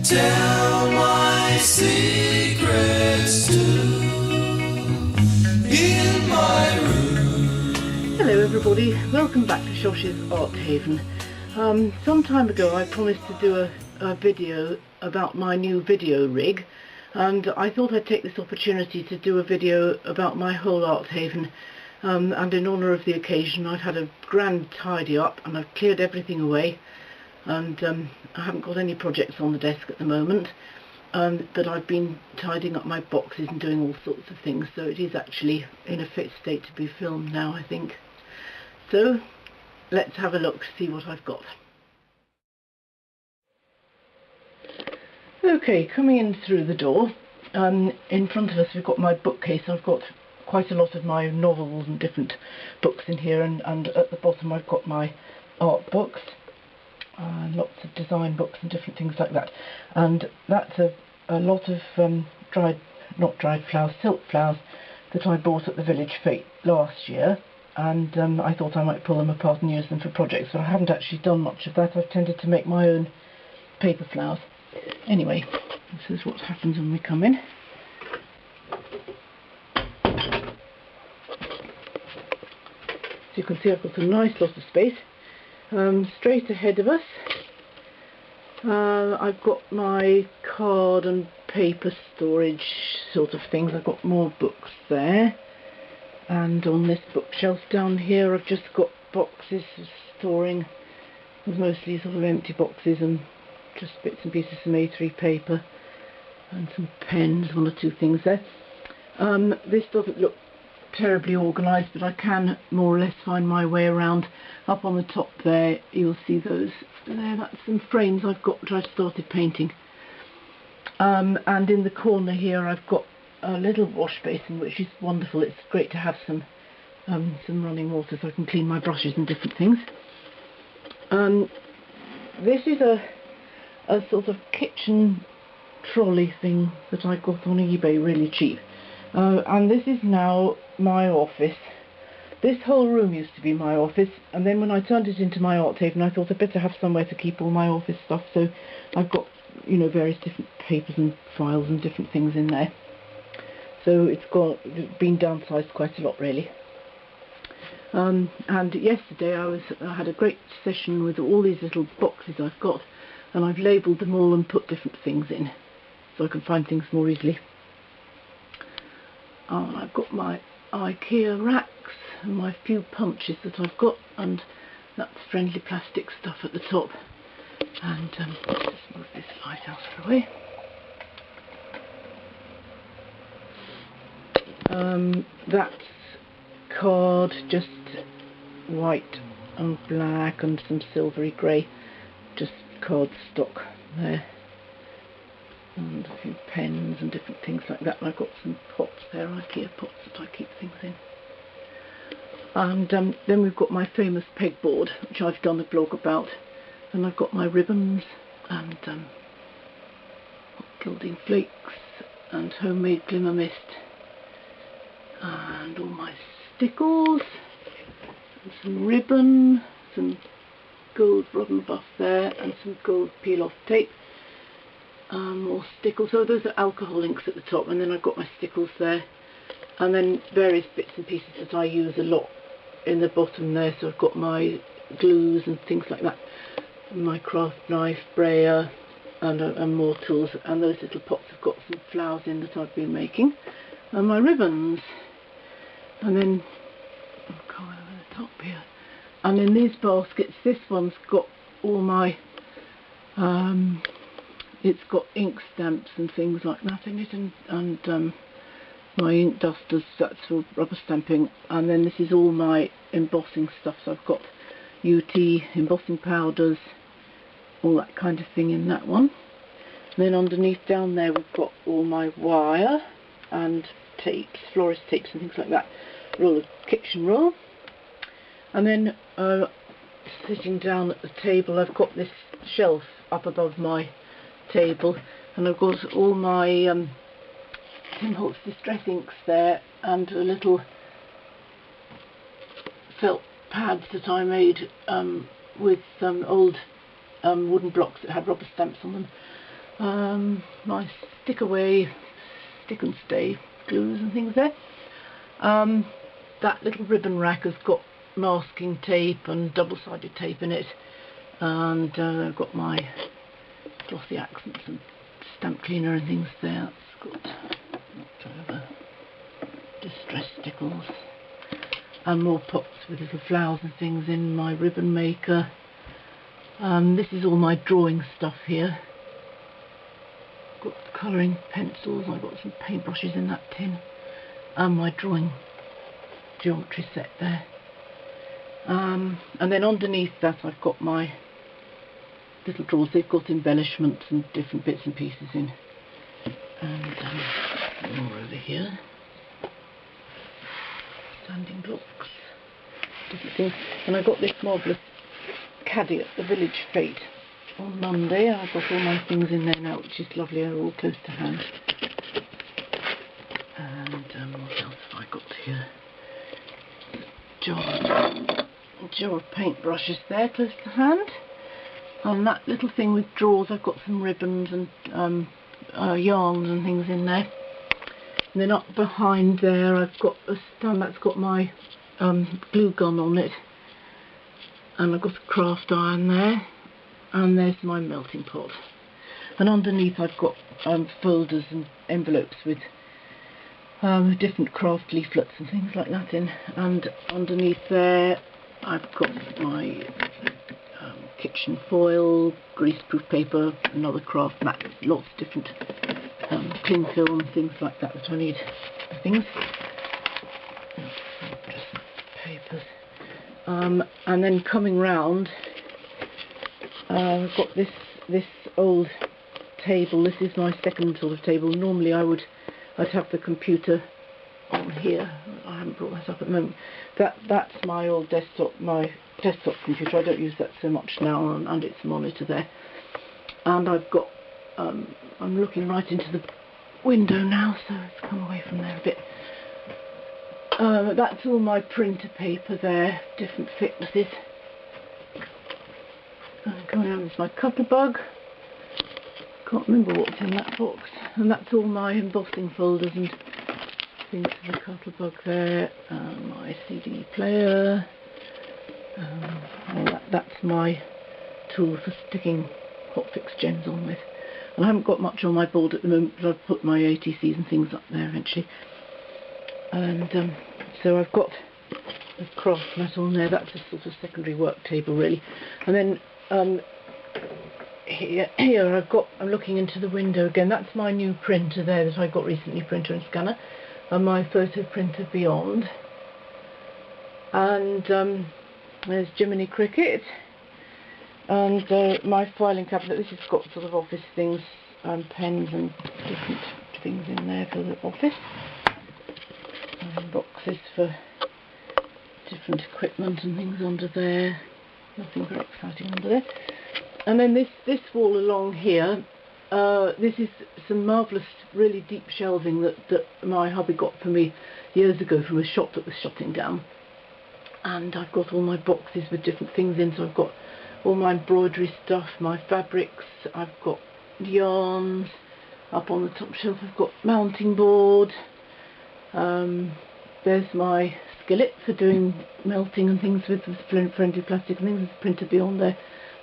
Tell my secrets too in my room. Hello everybody, welcome back to Shoshi's ARTHaven. Some time ago I promised to do a video about my new video rig, and I thought I'd take this opportunity to do a video about my whole ARTHaven. And in honour of the occasion I've had a grand tidy up and I've cleared everything away, and I haven't got any projects on the desk at the moment, but I've been tidying up my boxes and doing all sorts of things, so it is actually in a fit state to be filmed now, I think. So let's have a look to see what I've got. Okay, coming in through the door, in front of us we've got my bookcase. I've got quite a lot of my novels and different books in here, and at the bottom I've got my art books, lots of design books and different things like that. And that's a lot of silk flowers that I bought at the village fete last year, and I thought I might pull them apart and use them for projects, but I haven't actually done much of that. I've tended to make my own paper flowers. Anyway, this is what happens when we come in. So you can see I've got a nice lot of space. Straight ahead of us I've got my card and paper storage sort of things. I've got more books there, and on this bookshelf down here I've just got boxes for storing, mostly sort of empty boxes and just bits and pieces of A3 paper and some pens, one or two things there. This doesn't look terribly organised, but I can more or less find my way around. Up on the top there you'll see those there, that's some frames I've got which I started painting, and in the corner here I've got a little wash basin, which is wonderful. It's great to have some running water so I can clean my brushes and different things. This is a sort of kitchen trolley thing that I got on eBay really cheap. And this is now my office. This whole room used to be my office, and then when I turned it into my ARTHaven I thought I'd better have somewhere to keep all my office stuff, so I've got, you know, various different papers and files and different things in there. So it's been downsized quite a lot really. And yesterday I had a great session with all these little boxes I've got, and I've labelled them all and put different things in so I can find things more easily. I've got my IKEA racks and my few punches that I've got, and that's friendly plastic stuff at the top. And let's just move this light out of the way. That's card, just white and black and some silvery grey, just card stock there. And a few pens and different things like that. And I've got some pots there, IKEA pots that I keep things in. And then we've got my famous pegboard, which I've done a blog about. And I've got my ribbons and gilding flakes and homemade glimmer mist, and all my stickles and some ribbon, some gold rod and buff there, and some gold peel-off tape. More stickles, so those are alcohol inks at the top, and then I've got my stickles there, and then various bits and pieces that I use a lot in the bottom there. So I've got my glues and things like that, my craft knife, brayer, and more tools, and those little pots have got some flowers in that I've been making, and my ribbons, and then I'll come over the top here, and in these baskets, this one's got all my it's got ink stamps and things like that in it, and my ink dusters, that's for rubber stamping, and then this is all my embossing stuff. So I've got UT embossing powders, all that kind of thing in that one. And then underneath down there we've got all my wire and tapes, florist tapes and things like that, roll of kitchen roll. And then sitting down at the table I've got this shelf up above my table, and I've got all my Tim Holtz distress inks there, and a little felt pads that I made with old wooden blocks that had rubber stamps on them, my stick and stay glues and things there. That little ribbon rack has got masking tape and double-sided tape in it, and I've got my glossy accents and stamp cleaner and things there. It's got October distress stickles and more pots with little flowers and things in my ribbon maker. This is all my drawing stuff here. I've got colouring pencils, I've got some paintbrushes in that tin, and my drawing geometry set there. And then underneath that I've got my little drawers. They've got embellishments and different bits and pieces in. And more over here. Standing blocks, different things. And I got this marvellous caddy at the Village Fete on Monday. I've got all my things in there now, which is lovely. They're all close to hand. And what else have I got here? A jar of paintbrushes there, close to hand. And that little thing with drawers, I've got some ribbons and yarns and things in there. And then up behind there I've got a stand that's got my glue gun on it, and I've got a craft iron there, and there's my melting pot. And underneath I've got folders and envelopes with different craft leaflets and things like that in. And underneath there I've got my kitchen foil, greaseproof paper, another craft mat, lots of different cling film, things like that I need for things. Just papers. And then coming round, I've got this old table. This is my second sort of table. Normally I'd have the computer on here. I haven't brought that up at the moment. That's my old desktop computer. I don't use that so much now, and its monitor there. And I've got I'm looking right into the window now, so let's come away from there a bit. That's all my printer paper there, different thicknesses. Coming out is my Cuttlebug. Can't remember what's in that box. And that's all my embossing folders and things for the Cuttlebug there. My CD player. That's my tool for sticking hotfix gems on with. And I haven't got much on my board at the moment, but I've put my ATCs and things up there eventually. And so I've got the craft mat on there. That's a sort of secondary work table really. And then here I'm looking into the window again. That's my new printer there that I got recently, printer and scanner, and my photo printer Beyond. And there's Jiminy Cricket. And my filing cabinet. This has got sort of office things, pens and different things in there for the office. And boxes for different equipment and things under there. Nothing very exciting under there. And then this wall along here, this is some marvellous, really deep shelving that my hubby got for me years ago from a shop that was shutting down. And I've got all my boxes with different things in, so I've got all my embroidery stuff, my fabrics, I've got yarns. Up on the top shelf I've got mounting board. There's my skillet for doing melting and things with friendly plastic and things. There's a printer Beyond there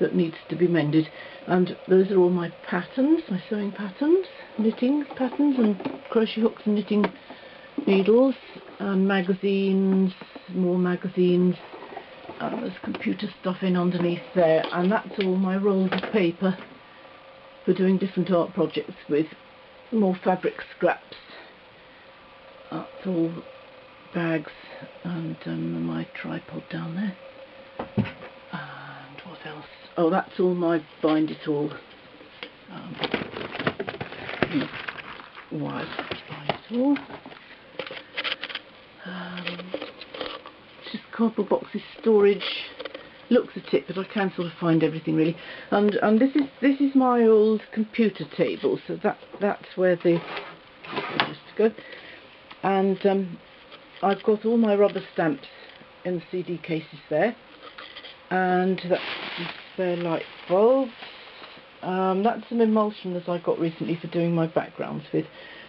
that needs to be mended. And those are all my patterns, my sewing patterns, knitting patterns and crochet hooks and knitting needles, and magazines, more magazines. There's computer stuff in underneath there, and that's all my rolls of paper for doing different art projects with. More fabric scraps. That's all bags, and my tripod down there. And what else? Oh, that's all my bind it all wires. Bind it all. Just cardboard boxes, storage. Looks a tip, but I can sort of find everything really. And this is my old computer table, so that's where the just go. And I've got all my rubber stamps in the CD cases there, and that's some spare light bulbs, That's some emulsion I got recently for doing my backgrounds with,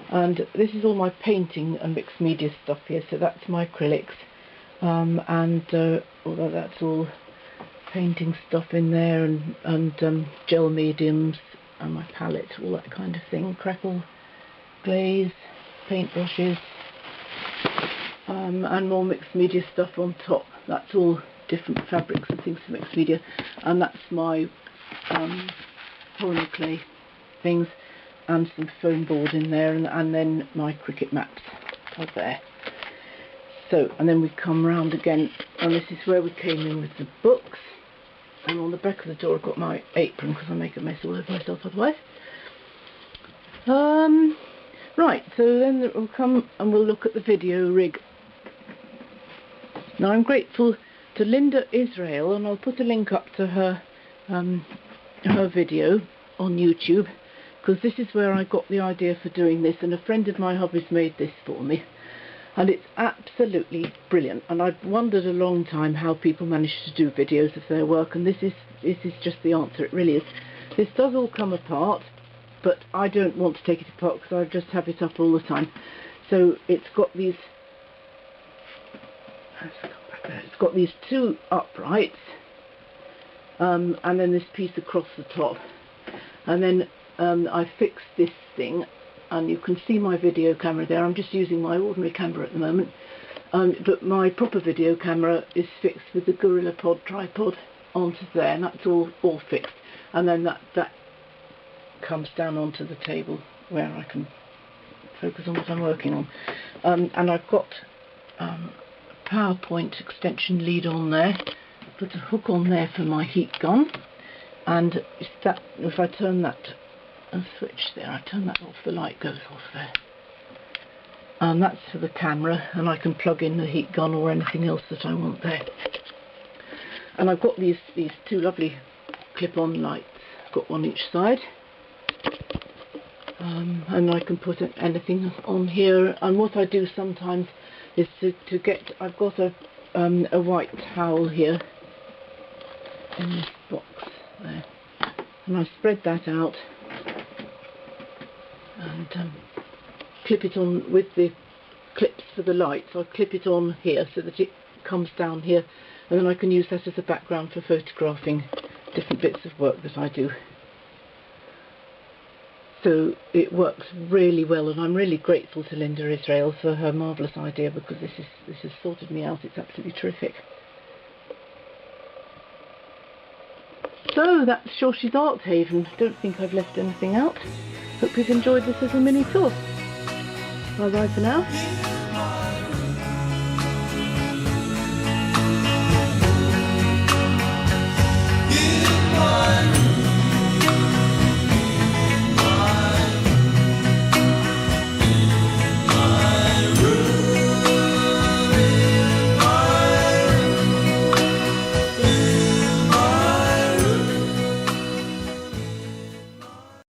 and this is all my painting and mixed media stuff here. So that's my acrylics, although that's all painting stuff in there, and gel mediums and my palette, all that kind of thing. Crackle glaze, paintbrushes, and more mixed media stuff on top. That's all different fabrics and things for mixed media, and that's my polymer clay things and some foam board in there, and then my cricket maps are there. So, and then we come round again, and this is where we came in with the books. And on the back of the door I've got my apron because I make a mess all over myself otherwise. Right, so then we'll come and we'll look at the video rig. Now I'm grateful to Linda Israel, and I'll put a link up to her her video on YouTube, because this is where I got the idea for doing this, and a friend of my hubby's made this for me. And it's absolutely brilliant, and I've wondered a long time how people manage to do videos of their work, and this is just the answer. It really is. This does all come apart, but I don't want to take it apart because I just have it up all the time. So it's got these, it's got these two uprights, and then this piece across the top, and then I fixed this thing. And you can see my video camera there. I'm just using my ordinary camera at the moment, but my proper video camera is fixed with the GorillaPod tripod onto there, and that's all fixed. And then that comes down onto the table where I can focus on what I'm working on. And I've got a PowerPoint extension lead on there. Put a hook on there for my heat gun, and if I turn that and switch there, I turn that off, the light goes off there. That's for the camera, and I can plug in the heat gun or anything else that I want there. And I've got these two lovely clip-on lights, got one each side, and I can put anything on here. And what I do sometimes is to get, I've got a white towel here in this box there, and I spread that out and clip it on with the clips for the lights. I clip it on here so that it comes down here, and then I can use that as a background for photographing different bits of work that I do. So it works really well, and I'm really grateful to Linda Israel for her marvellous idea, because this has sorted me out. It's absolutely terrific. So that's Shoshi's ARTHaven. Don't think I've left anything out. Hope you've enjoyed this little mini tour. Bye bye for now.